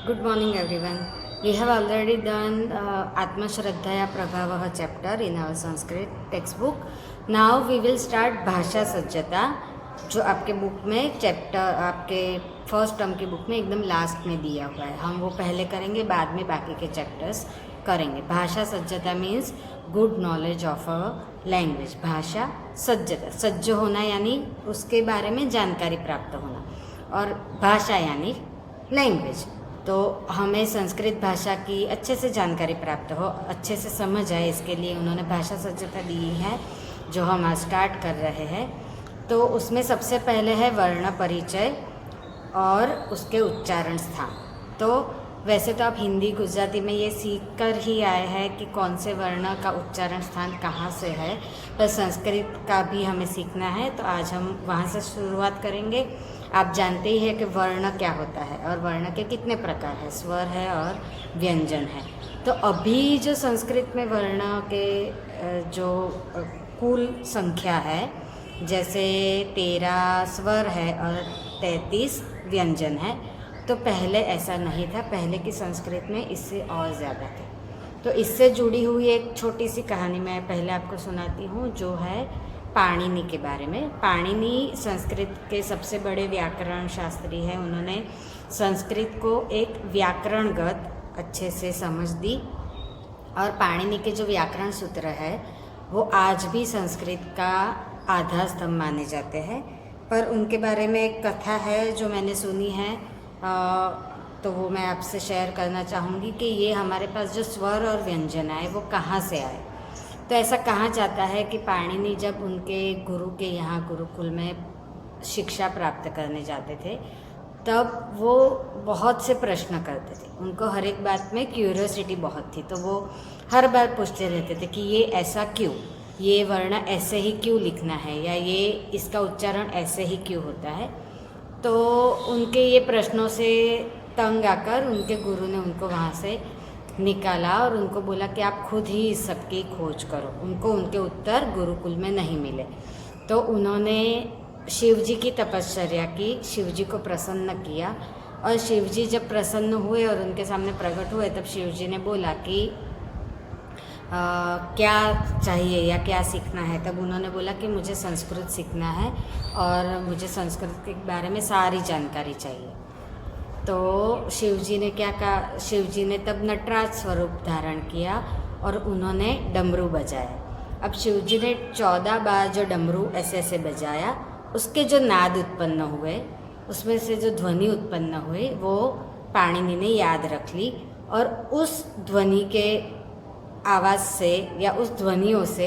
Good morning, everyone. We have already done Atma Shraddhaya Prabhavah chapter in our Sanskrit textbook. Now we will start भाषा सज्जता, जो आपके book में chapter आपके first term की book में एकदम लास्ट में दिया हुआ है. हम वो पहले करेंगे, बाद में बाकी के चैप्टर्स करेंगे. भाषा सज्जता means good knowledge of a language. भाषा सज्जता, सज्ज होना यानी उसके बारे में जानकारी प्राप्त होना, और भाषा यानी लैंग्वेज. तो हमें संस्कृत भाषा की अच्छे से जानकारी प्राप्त हो, अच्छे से समझ आए, इसके लिए उन्होंने भाषा सज्जता दी है जो हम आज स्टार्ट कर रहे हैं. तो उसमें सबसे पहले है वर्ण परिचय और उसके उच्चारण स्थान. तो वैसे तो आप हिंदी गुजराती में ये सीख कर ही आए हैं कि कौन से वर्ण का उच्चारण स्थान कहाँ से है, पर संस्कृत का भी हमें सीखना है. तो आज हम वहाँ से शुरुआत करेंगे. आप जानते ही हैं कि वर्ण क्या होता है और वर्ण के कितने प्रकार है, स्वर है और व्यंजन है. तो अभी जो संस्कृत में वर्ण के जो कुल संख्या है, जैसे 13 स्वर है और 33 व्यंजन है, तो पहले ऐसा नहीं था. पहले की संस्कृत में इससे और ज़्यादा थे. तो इससे जुड़ी हुई एक छोटी सी कहानी मैं पहले आपको सुनाती हूँ, जो है पाणिनि के बारे में. पाणिनि संस्कृत के सबसे बड़े व्याकरण शास्त्री हैं. उन्होंने संस्कृत को एक व्याकरणगत अच्छे से समझ दी, और पाणिनि के जो व्याकरण सूत्र है वो आज भी संस्कृत का आधार स्तंभ माने जाते हैं. पर उनके बारे में एक कथा है जो मैंने सुनी है, तो वो मैं आपसे शेयर करना चाहूँगी कि ये हमारे पास जो स्वर और व्यंजन आए वो कहाँ से आए. तो ऐसा कहा जाता है कि पाणिनि जब उनके गुरु के यहाँ गुरुकुल में शिक्षा प्राप्त करने जाते थे, तब वो बहुत से प्रश्न करते थे. उनको हर एक बात में क्यूरियोसिटी बहुत थी, तो वो हर बार पूछते रहते थे कि ये ऐसा क्यों, ये वर्ण ऐसे ही क्यों लिखना है, या ये इसका उच्चारण ऐसे ही क्यों होता है. तो उनके ये प्रश्नों से तंग आकर उनके गुरु ने उनको वहाँ से निकाला और उनको बोला कि आप खुद ही इस सब की खोज करो. उनको उनके उत्तर गुरुकुल में नहीं मिले, तो उन्होंने शिव जी की तपश्चर्या की, शिव जी को प्रसन्न किया, और शिव जी जब प्रसन्न हुए और उनके सामने प्रकट हुए, तब शिव जी ने बोला कि क्या चाहिए या क्या सीखना है. तब उन्होंने बोला कि मुझे संस्कृत सीखना है और मुझे संस्कृत के बारे में सारी जानकारी चाहिए. तो शिवजी ने क्या कहा, शिवजी ने तब नटराज स्वरूप धारण किया और उन्होंने डमरू बजाया. अब शिवजी ने 14 बार जो डमरू ऐसे ऐसे बजाया, उसके जो नाद उत्पन्न हुए, उसमें से जो ध्वनि उत्पन्न हुई, वो पाणिनि ने याद रख ली, और उस ध्वनि के आवाज़ से या उस ध्वनियों से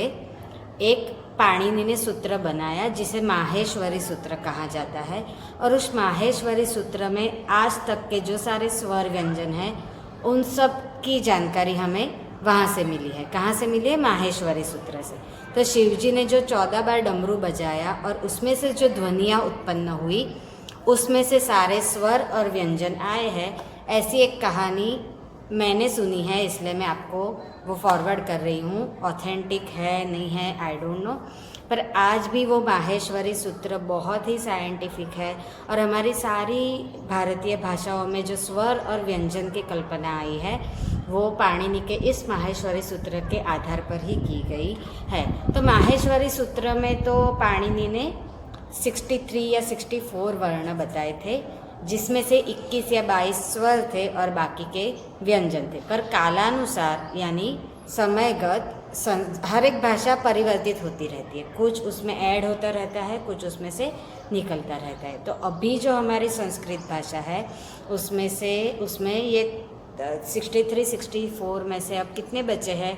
एक पाणिनि ने सूत्र बनाया जिसे माहेश्वरी सूत्र कहा जाता है. और उस माहेश्वरी सूत्र में आज तक के जो सारे स्वर व्यंजन हैं, उन सब की जानकारी हमें वहाँ से मिली है. कहाँ से मिली है? माहेश्वरी सूत्र से. तो शिवजी ने जो 14 बार डमरू बजाया और उसमें से जो ध्वनियाँ उत्पन्न हुई, उसमें से सारे स्वर और व्यंजन आए हैं. ऐसी एक कहानी मैंने सुनी है, इसलिए मैं आपको वो फॉरवर्ड कर रही हूँ. ऑथेंटिक है नहीं है आई डोंट नो, पर आज भी वो माहेश्वरी सूत्र बहुत ही साइंटिफिक है. और हमारी सारी भारतीय भाषाओं में जो स्वर और व्यंजन की कल्पना आई है, वो पाणिनि के इस माहेश्वरी सूत्र के आधार पर ही की गई है. तो माहेश्वरी सूत्र में तो पाणिनि ने 63 या 64 वर्ण बताए थे, जिसमें से 21 या 22 स्वर थे और बाकी के व्यंजन थे. पर कालानुसार यानी समयगत हर एक भाषा परिवर्तित होती रहती है. कुछ उसमें ऐड होता रहता है, कुछ उसमें से निकलता रहता है. तो अभी जो हमारी संस्कृत भाषा है, उसमें ये 63 64 में से अब कितने बचे हैं?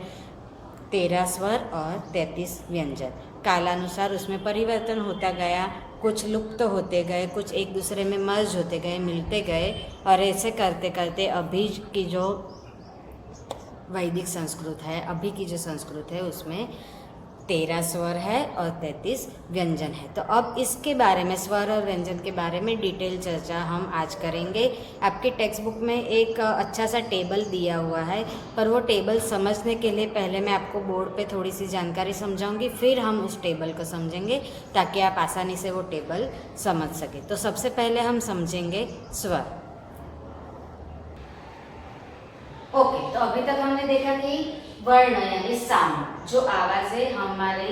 13 स्वर और 33 व्यंजन. कालानुसार उसमें परिवर्तन होता गया, कुछ लुप्त होते गए, कुछ एक दूसरे में मर्ज होते गए, मिलते गए, और ऐसे करते करते अभी की जो वैदिक संस्कृत है, अभी की जो संस्कृत है, उसमें 13 स्वर है और 33 व्यंजन है. तो अब इसके बारे में, स्वर और व्यंजन के बारे में डिटेल चर्चा हम आज करेंगे. आपके टेक्स्ट बुक में एक अच्छा सा टेबल दिया हुआ है, पर वो टेबल समझने के लिए पहले मैं आपको बोर्ड पे थोड़ी सी जानकारी समझाऊंगी, फिर हम उस टेबल को समझेंगे ताकि आप आसानी से वो टेबल समझ सकें. तो सबसे पहले हम समझेंगे स्वर. अभी तक हमने देखा कि वर्ण यानी साउंड, जो आवाजें हमारे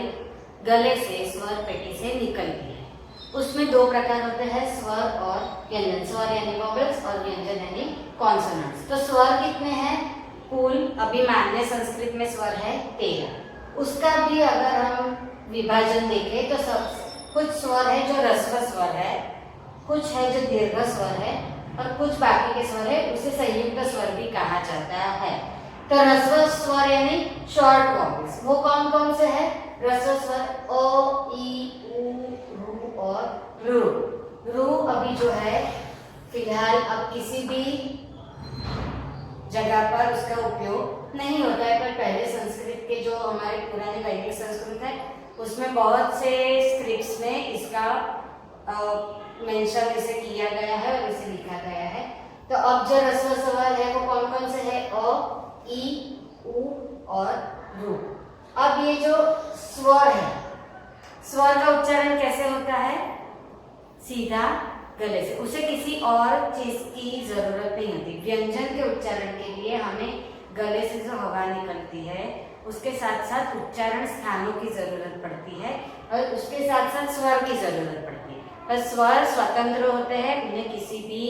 गले से, स्वर पेटी से निकलती है, उसमें दो प्रकार होते हैं, स्वर और व्यंजन। स्वर यानी वोवेल्स और व्यंजन यानी कॉन्सोनेंट्स। तो स्वर कितने हैं? कुल अभी मान्य संस्कृत में स्वर है 13। उसका भी अगर हम विभाजन देखें तो सब कुछ स्वर है जो ह्रस्व स्वर है, कुछ है जो दीर्घ स्वर है और कुछ बाकी के स्वर है, उसे संयुक्त स्वर भी कहा जाता है। तो ह्रस्व स्वर यानी शॉर्ट वॉवेल्स, वो कौन कौन से है? ह्रस्व स्वर ओ, ई, उ, रू और रू। रू अभी जो है फिलहाल अब किसी भी जगह पर उसका उपयोग नहीं होता है, पर पहले संस्कृत के जो हमारे पुराने वैदिक संस्कृत है उसमें बहुत से स्क्रिप्ट्स में इसका मेंशन इसे किया गया है और इसे लिखा गया है। तो अब जो ह्रस्व स्वर है वो कौन कौन से है? अ, ई, उ और रू। अब ये जो स्वर है, स्वर का उच्चारण कैसे होता है? सीधा गले से, उसे किसी और चीज की जरूरत नहीं होती। व्यंजन के उच्चारण के लिए हमें गले से जो हवा निकलती है उसके साथ साथ उच्चारण स्थानों की जरूरत पड़ती है और उसके साथ साथ स्वर की जरूरत पड़ती है। पर स्वर स्वतंत्र होते हैं, उन्हें किसी भी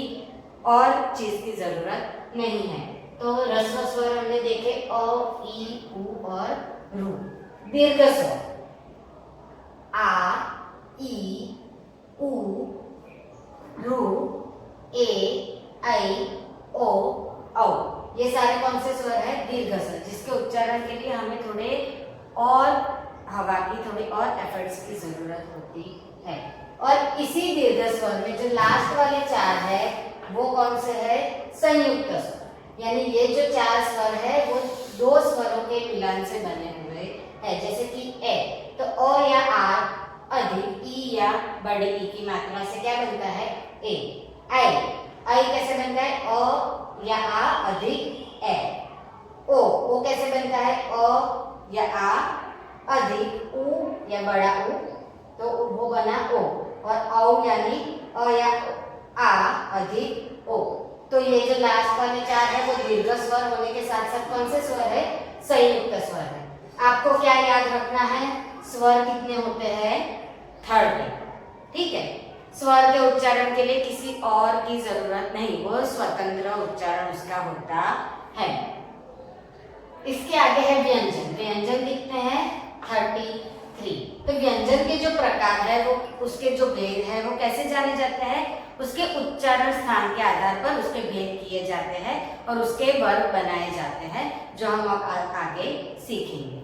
और चीज की जरूरत नहीं है। तो ह्रस्व स्वर हमने देखे अ, ई, उ और रू। दीर्घ स्वर आ, ई, उ, रू, ए, ऐ, ओ, औ। ये सारे कौन से स्वर है? दीर्घ स्वर, जिसके उच्चारण के लिए हमें थोड़े और हवा की, थोड़ी और एफर्ट्स की जरूरत होती है। और इसी दीर्घ स्वर में जो लास्ट वाले 4 है वो कौन से है? संयुक्त स्वर। यानी ये जो 4 स्वर है वो 2 स्वरों के मिलन से बने हुए है। जैसे कि ए, तो अ या आ अधिक ई या बड़े ई की मात्रा से क्या बनता है? ए। ऐ, ऐ कैसे बनता है? अ या आ अधिक ए। ओ कैसे बनता है? अ या आ अधिक उ या बड़ा उ, तो वो बना ओ। और औ यानी अ या आ अधिक ओ। तो ये जो लास्ट वाले 4 है वो दीर्घ स्वर होने के साथ साथ कौन से स्वर है? संयुक्त स्वर है। आपको क्या याद रखना है? स्वर कितने होते हैं? 30। ठीक है। स्वर के उच्चारण के लिए किसी और की जरूरत नहीं, वो स्वतंत्र उच्चारण उसका होता है। इसके आगे है व्यंजन। व्यंजन कितने हैं? 33। तो व्यंजन के जो प्रकार है वो, उसके जो भेद है वो कैसे जाने जाते हैं? उसके उच्चारण स्थान के आधार पर उसके भेद किए जाते हैं और उसके वर्ग बनाए जाते हैं, जो हम आगे सीखेंगे।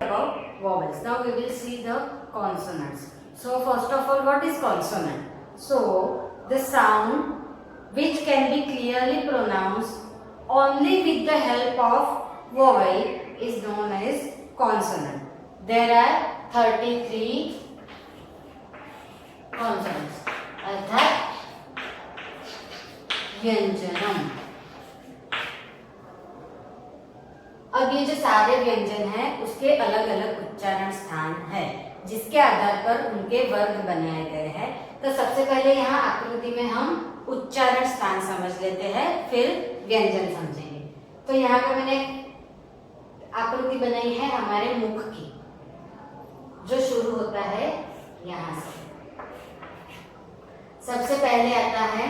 About vowels. Now we will see the consonants. So first of all, what is consonant? So the sound which can be clearly pronounced only with the help of vowel is known as consonant. There are 33 consonants. अर्थात व्यंजनम। अब ये जो सारे व्यंजन हैं उसके अलग अलग उच्चारण स्थान है, जिसके आधार पर उनके वर्ग बनाए गए हैं। तो सबसे पहले यहाँ आकृति में हम उच्चारण स्थान समझ लेते हैं, फिर व्यंजन समझेंगे। तो यहाँ पे मैंने आकृति बनाई है हमारे मुख की, जो शुरू होता है यहाँ से। सबसे पहले आता है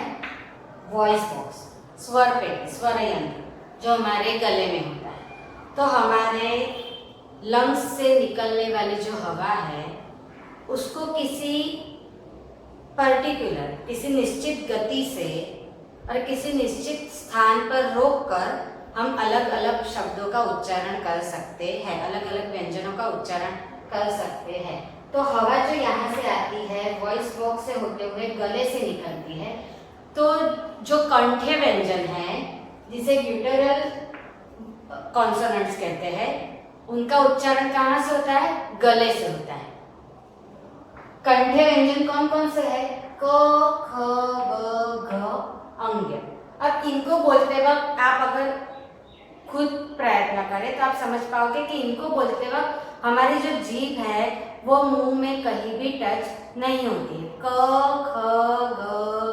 वॉइस बॉक्स, स्वर पेटी, स्वर यंत्र, जो हमारे गले में होता है। तो हमारे लंग्स से निकलने वाली जो हवा है उसको किसी पर्टिकुलर, किसी निश्चित गति से और किसी निश्चित स्थान पर रोककर हम अलग अलग शब्दों का उच्चारण कर सकते हैं, अलग अलग व्यंजनों का उच्चारण कर सकते हैं। तो हवा जो यहाँ से आती है वॉइस बॉक्स से होते हुए गले से निकलती है। तो जो कंठ्य व्यंजन है, जिसे ग्यूटरल कॉन्सोनेंट्स कहते हैं, उनका उच्चारण कहाँ से होता है? गले से होता है। कंठ्य व्यंजन कौन कौन से है? क, ख, ग, घ, अंग। अब इनको बोलते वक्त आप अगर खुद प्रयत्न करें तो आप समझ पाओगे कि इनको बोलते वक्त हमारी जो जीभ है वो मुंह में कहीं भी टच नहीं होती है। क, ख, ग,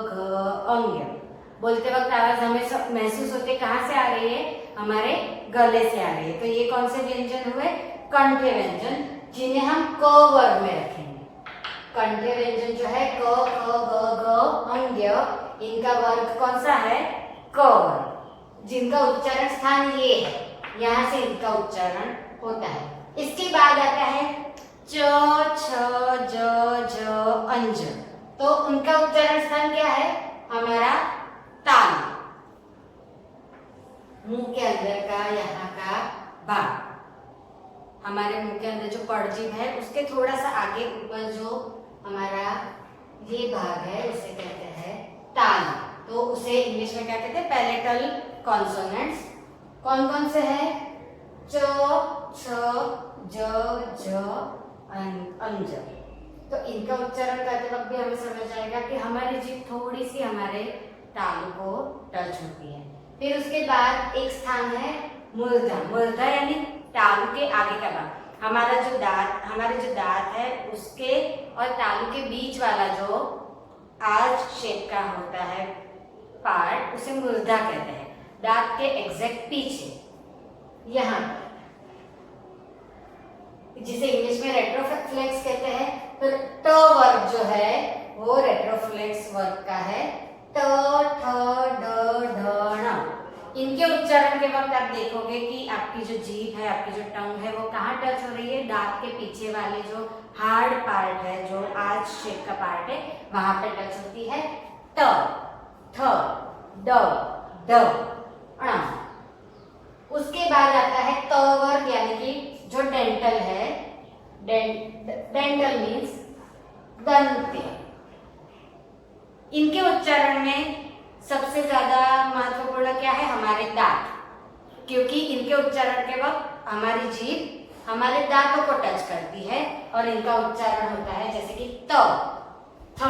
घ, अंग बोलते वक्त आवाज हमें महसूस होती है कहाँ से आ रही है? हमारे गले से आ रही है। तो ये कौन से व्यंजन हुए? कंठे व्यंजन, जिन्हें हम क वर्ग में रखेंगे। कंठे व्यंजन जो है क, ख, ग, घ, अंग्य, इनका वर्ग कौन सा है? क वर्ग, जिनका उच्चारण स्थान ये है, यहाँ से इनका उच्चारण होता है। इसके बाद आता है च, छ, ज, झ, अंज। तो उनका उच्चारण स्थान क्या है? हमारा तालु, मुंह के अंदर का यहाँ का भाग, हमारे मुंह के अंदर जो पड़जीभ है उसके थोड़ा सा आगे ऊपर जो हमारा ये भाग है उसे कहते हैं तालु। तो उसे इंग्लिश में क्या कहते हैं? Palatal consonants. कौन कौन से हैं? च, छ, ज, झ, अंज। तो इनका उच्चारण करते वक्त भी हमें समझ आएगा कि हमारी जीभ थोड़ी सी हमारे तालु को टच होती है। फिर उसके बाद एक स्थान है मूर्धा। मूर्धा यानी तालु के आगे का भाग, हमारे जो दांत है उसके और तालु के बीच वाला जो आर्च शेप का होता है पार्ट, उसे मूर्धा कहते हैं। दांत के एग्जैक्ट पीछे यहाँ, जिसे इंग्लिश में रेट्रोफ्लेक्स कहते हैं। तो ट वर्ग जो है वो रेट्रोफ्लेक्स वर्ग का है। ट, ठ, ड, ढ, ण। इनके उच्चारण के वक्त आप देखोगे कि आपकी जो जीभ है, आपकी जो टंग है, वो कहाँ टच हो रही है? दांत के पीछे वाले जो हार्ड पार्ट है, जो आर्च शेप का पार्ट है, वहां पे टच होती है। ट, थ, ड, ढ, ण। उसके बाद आता है त वर्ग, यानी कि जो डेंटल है, डेंटल मीन्स दंत्य। इनके उच्चारण में सबसे ज्यादा महत्वपूर्ण क्या है? हमारे दांत, क्योंकि इनके उच्चारण के वक्त हमारी जीभ हमारे दांतों को टच करती है और इनका उच्चारण होता है जैसे कि त, थ,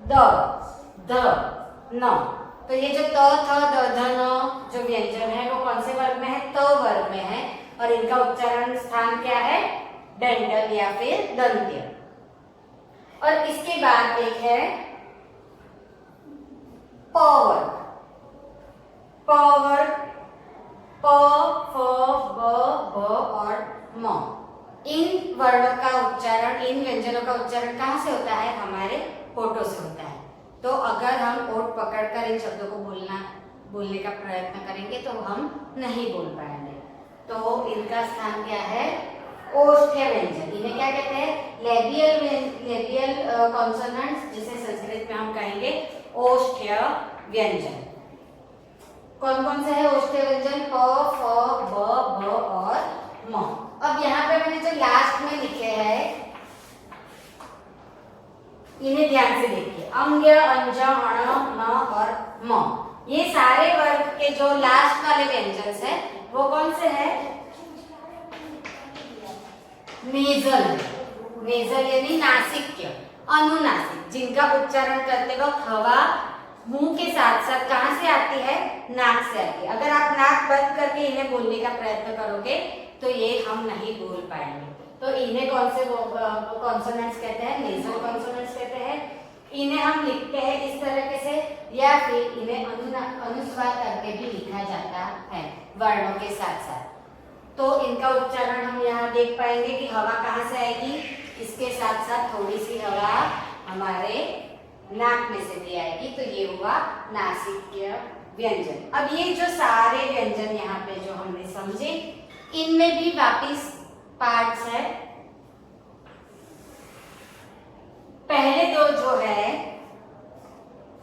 द, ध, न। तो ये जो त, थ, द, ध, न जो व्यंजन है वो कौन से वर्ग में है? त वर्ग में है। और इनका उच्चारण स्थान क्या है? डेंटल या फिर दंत्य। और इसके बाद एक है प वर्ग। प वर्ग, प, फ, ब, भ और म। इन वर्णों का उच्चारण, इन व्यंजनों का उच्चारण कहाँ से होता है? हमारे होठों से होता है। तो अगर हम होठ पकड़कर इन शब्दों को बोलने का प्रयत्न करेंगे तो हम नहीं बोल पाएंगे। तो इनका स्थान क्या है? ओष्ठ्य व्यंजन। इन्हें क्या कहते हैं? लेबियल कॉन्सोनेंट्स, जिसे संस्कृत में हम कहेंगे ओष्ठ्य व्यंजन। कौन कौन से है ओष्ठ्य व्यंजन? प, फ, ब, भ और म। अब यहाँ पे मैंने जो लास्ट में लिखे हैं इन्हें ध्यान से देखिए। अंग्य, अंज, अण, न और म। ये सारे वर्ग के जो लास्ट वाले व्यंजन है वो कौन से है? नेजल। नेजल यानी नासिक्य, अनुनासिक, जिनका उच्चारण करते वक्त हवा मुंह के साथ साथ कहां से आती है? नाक से आती है। अगर आप नाक बंद करके इन्हें बोलने का प्रयत्न करोगे तो ये हम नहीं बोल पाएंगे। तो इन्हें कौन से कॉन्सोनेंट्स कहते हैं? नेजल कॉन्सोनेंट्स कहते हैं। इन्हें हम लिखते हैं इस तरीके से, या फिर इन्हें अनुस्वार करके भी लिखा जाता है वर्णों के साथ साथ। तो इनका उच्चारण हम यहाँ देख पाएंगे कि हवा कहाँ से आएगी? इसके साथ साथ थोड़ी सी हवा हमारे नाक में से भी आएगी। तो ये हुआ नासिक्य व्यंजन। अब ये जो सारे व्यंजन यहाँ पे जो हमने समझे, इनमें भी वापिस पार्ट्स है। पहले दो जो है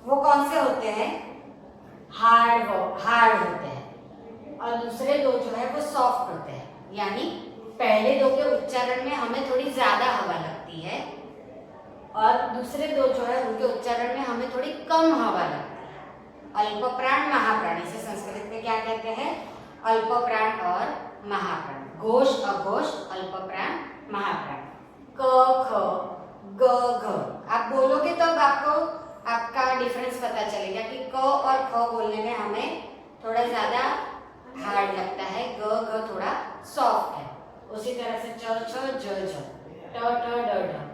वो कौन से होते हैं? हार्ड होते हैं, और दूसरे दो जो है वो सॉफ्ट होते हैं। यानी पहले दो के उच्चारण में हमें थोड़ी ज्यादा हवा लगती है और दूसरे दो जो है उनके उच्चारण में हमें थोड़ी कम हवा लगती है। अल्प प्राण, महाप्राण, इसे संस्कृत में क्या कहते हैं? अल्प प्राण और महाप्राण। घोष, अघोष, अल्प प्राण, महाप्राण। क, ख, ग, घ। आप बोलोगे तो आपको आपका डिफरेंस पता चलेगा कि क और ख बोलने में हमें थोड़ा ज्यादा हार्ड लगता है, ग, घ थोड़ा सॉफ्ट है। उसी तरह से च, छ, ज, झ, ट, ठ, ड, ढ।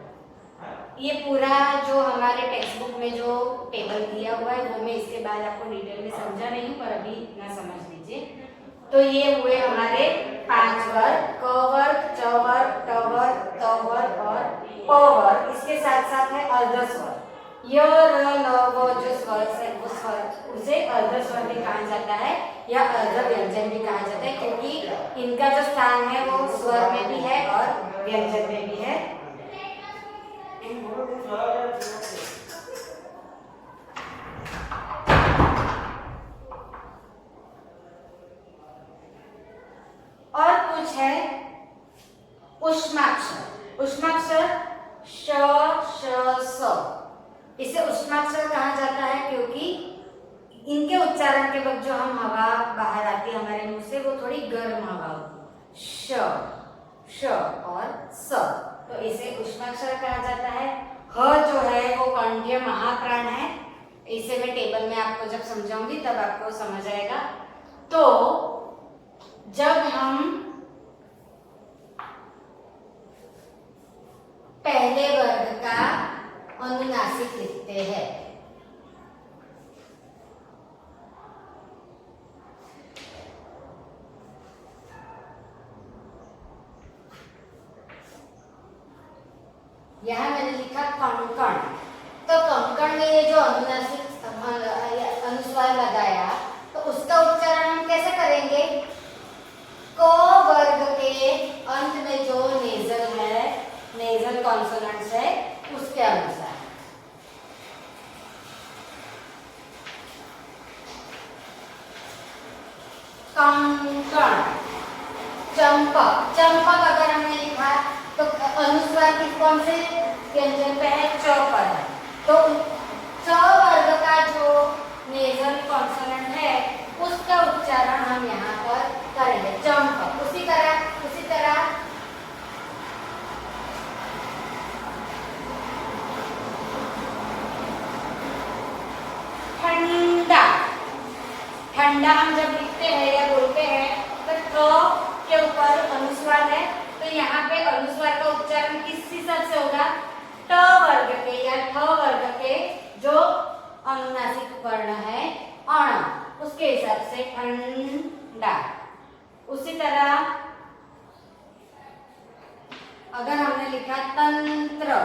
ये पूरा जो हमारे टेक्स्ट बुक में जो टेबल दिया हुआ है वो मैं इसके बाद आपको डिटेल में समझा नहीं हूँ, पर अभी इतना समझ लीजिए। तो ये हुए हमारे 5 वर्ग, क वर्ग, च वर्ग, ट वर्ग, त वर्ग और प वर्ग। इसके साथ साथ है अर्ध स्वर, य र ल व जो स्वर है वो स्वर उसे अर्ध स्वर भी कहा जाता है या अर्ध व्यंजन भी कहा जाता है, क्योंकि इनका जो स्थान है वो स्वर में भी है और व्यंजन में भी है। और कुछ है ऊष्माक्षर। ऊष्माक्षर श, श, स, इसे ऊष्माक्षर कहा जाता है क्योंकि इनके उच्चारण के वक्त जो हम हवा बाहर आती है हमारे मुंह से वो थोड़ी गर्म हवा होती है। श, श और स, तो इसे ऊष्माक्षर कहा जाता है। ह जो है वो कंठीय महाप्राण है। इसे मैं टेबल में आपको जब समझाऊंगी तब आपको समझ आएगा। तो जब हम पहले वर्ग का अनुनासिक लिखते हैं, यहां मैंने लिखा कंकण, तो कंकण में ये जो अनुनासिक अनुस्वार लगाया तो उसका उच्चारण हम कैसे करेंगे? क वर्ग के अंत में जो नेजल है, नेजल कॉन्सोनेंट्स है, उसके अनुसार। कंकण, चंपक, चंपक अगर हमने लिखा तो अनुस्वार किस कौन से व्यंजन पे है? च पर है। तो च वर्ग का जो नेजल कॉन्सोनेंट है उसका उच्चारण हम यहाँ पर करेंगे, चंपक। उसी तरह ठंडा, ठंडा हम जब लिखते हैं या बोलते हैं तो ठ के ऊपर अनुस्वार है, तो यहाँ पे अनुस्वार का उच्चारण किस हिसाब से होगा? ट वर्ग के या ठ वर्ग के जो अनुनासिक वर्ण है अण, उसके हिसाब से ठंडा। उसी तरह अगर हमने लिखा तंत्र,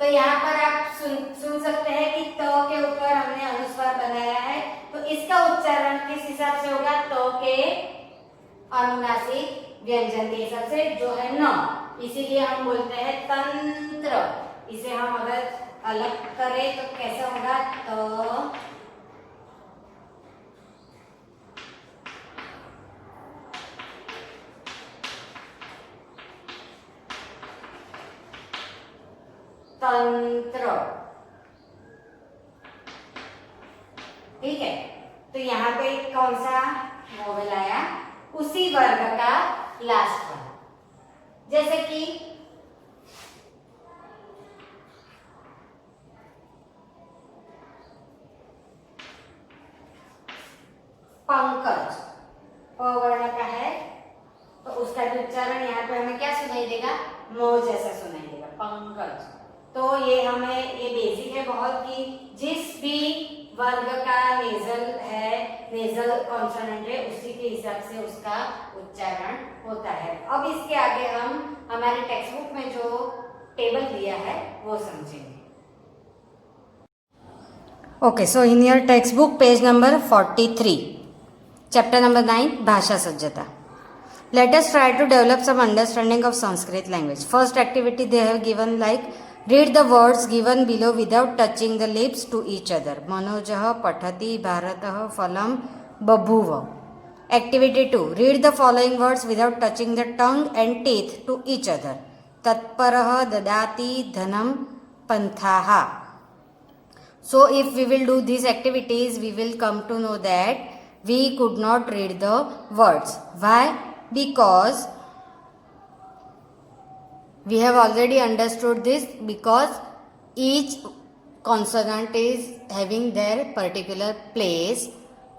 तो यहाँ पर आप सुन सकते हैं कि त के ऊपर हमने अनुस्वार बनाया है, तो इसका उच्चारण किस हिसाब से होगा? त के अनुनासिक व्यंजन के हिसाब से जो है न, इसीलिए हम बोलते हैं तंत्र। इसे हम अगर अलग करें तो कैसा होगा? त तंत्र, ठीक है। तो यहाँ पे कौन सा वोवेल आया? उसी वर्ग का लास्ट वर्ग, जैसे कि पंकज, प वर्ण का है, तो उसका भी उच्चारण यहाँ पे हमें क्या सुनाई देगा? म जैसा सुनाई देगा, पंकज। तो ये हमें ये बेसिक है बहुत कि जिस भी वर्ग का नेजल है, नेजल कॉन्सोनेंट है, उसी के हिसाब से उसका उच्चारण होता है। अब इसके आगे हम हमारे टेक्स्ट बुक में जो टेबल दिया है वो समझेंगे। Okay, so in your text book page number 43, chapter number 9, Bhasha Sajjata. Let us try to develop some understanding of Sanskrit language. First activity they have given like read the words given below without touching the lips to each other. Manojah pathati bharatah phalam babhuva. Activity 2. Read the following words without touching the tongue and teeth to each other. Tatparah dadati dhanam panthaha. So if we will do these activities, we will come to know that we could not read the words. Why? Because we have already understood this, because each consonant is having their particular place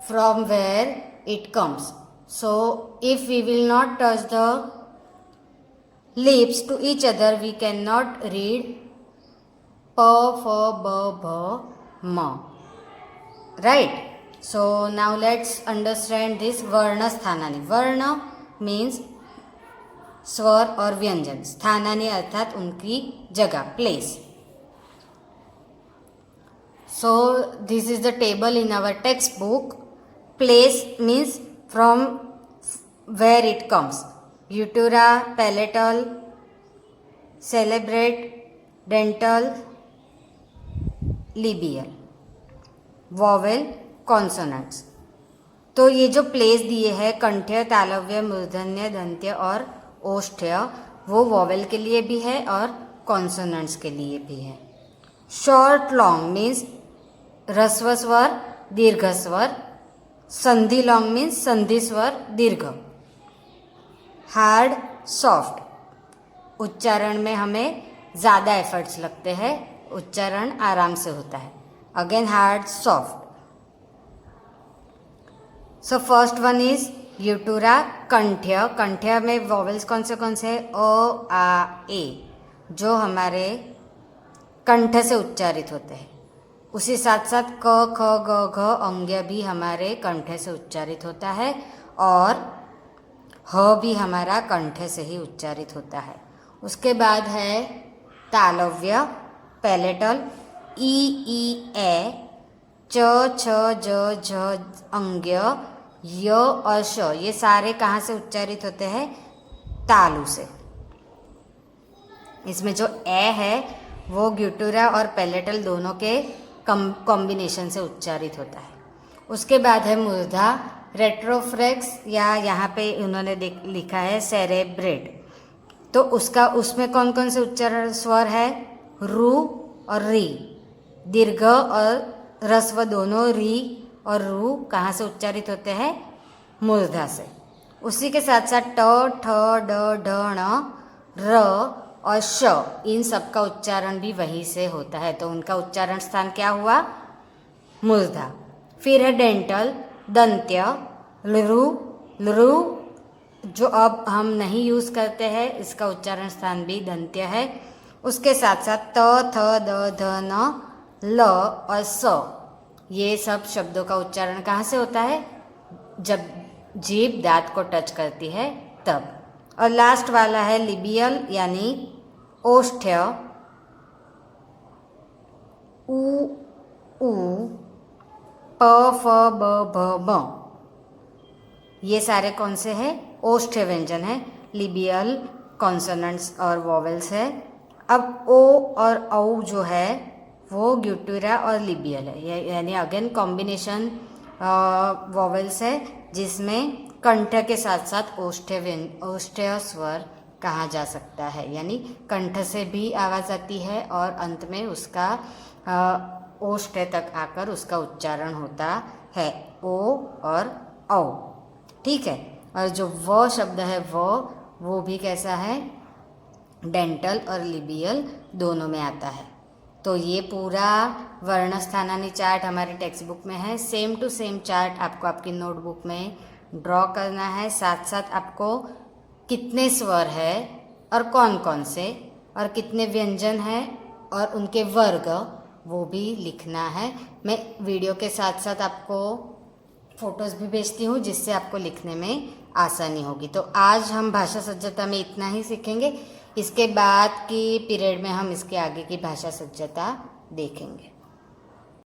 from where it comes. So if we will not touch the lips to each other, we cannot read pa, fa, ba, bha, ma. Right? So now let's understand this वर्ण स्थानानी. वर्ण means स्वर और व्यंजन. स्थानानी अर्थात उनकी जगह, place. So this is the table in our textbook. Place means from where it comes. Gutura, palatal, cerebrate, dental, labial. Vowel, consonants. तो ये जो प्लेस दिए हैं कंठ्य, तालव्य, मूर्धन्य, दंत्य और ओष्ठ्य, वो वॉवेल के लिए भी है और कॉन्सोनेंट्स के लिए भी है. शॉर्ट लॉन्ग मीन्स ह्रस्व स्वर, दीर्घ स्वर. संधि लॉन्ग मीन्स संधि स्वर, दीर्घ. Hard, soft. उच्चारण में हमें ज़्यादा एफर्ट्स लगते हैं, उच्चारण आराम से होता है. Again hard, soft. So first one is यूटुरा, कंठ्य. कंठ्य में वॉवेल्स कौन से अ, आ, ए, जो हमारे कंठ से उच्चारित होते हैं. उसी साथ साथ क, ख, ग, घ, अंग्य भी हमारे कंठ से उच्चारित होता है और ह भी हमारा कंठ से ही उच्चारित होता है. उसके बाद है तालव्य, पैलेटल, ई, ए, च, छ, ज, झ, अंग्य, य और श, ये सारे कहाँ से उच्चारित होते हैं? तालु से. इसमें जो ए है वो ग्यूटुरा और पैलेटल दोनों के कॉम्बिनेशन से उच्चारित होता है. उसके बाद है मूर्धा, रेट्रोफ्लेक्स, या यहाँ पे उन्होंने लिखा है सेरेब्रेट. तो उसमें कौन कौन से उच्चारण स्वर है? रू और री. दीर्घ और ह्रस्व दोनों री और रू कहाँ से उच्चारित होते हैं? मूर्धा से. उसी के साथ साथ ट, ठ, ड, ढ, ण, र और श, इन सब का उच्चारण भी वहीं से होता है. तो उनका उच्चारण स्थान क्या हुआ? मूर्धा. फिर है डेंटल, दंत्य, लृ, लृ, जो अब हम नहीं यूज़ करते हैं, इसका उच्चारण स्थान भी दंत्य है. उसके साथ साथ त, थ, द, ध, न, ल और स, ये सब शब्दों का उच्चारण कहाँ से होता है? जब जीभ दांत को टच करती है तब. और लास्ट वाला है लिबियल यानी ओष्ठ्य. उ, प, फ, ब, भ, ब, ये सारे कौन से हैं? ओष्ठ्य व्यंजन है. लिबियल कॉन्सोनेंट्स और वॉवेल्स है. अब ओ और औ जो है वो ग्यूटुरा और लिबियल है, यानी अगेन कॉम्बिनेशन वॉवेल्स है जिसमें कंठ के साथ साथ ओष्ठ्य स्वर कहा जा सकता है. यानी कंठ से भी आवाज़ आती है और अंत में उसका ओष्ठ्य तक आकर उसका उच्चारण होता है, ओ और औ. ठीक है. और जो व शब्द है वो भी कैसा है? डेंटल और लिबियल दोनों में आता है. तो ये पूरा वर्ण स्थानानी चार्ट हमारे टेक्स्ट बुक में है. सेम टू सेम चार्ट आपको आपकी नोटबुक में ड्रॉ करना है. साथ साथ आपको कितने स्वर है और कौन कौन से, और कितने व्यंजन हैं और उनके वर्ग, वो भी लिखना है. मैं वीडियो के साथ साथ आपको फ़ोटोज़ भी भेजती हूँ जिससे आपको लिखने में आसानी होगी. तो आज हम भाषा सज्जता में इतना ही सीखेंगे. इसके बाद की पीरियड में हम इसके आगे की भाषा सज्जता देखेंगे.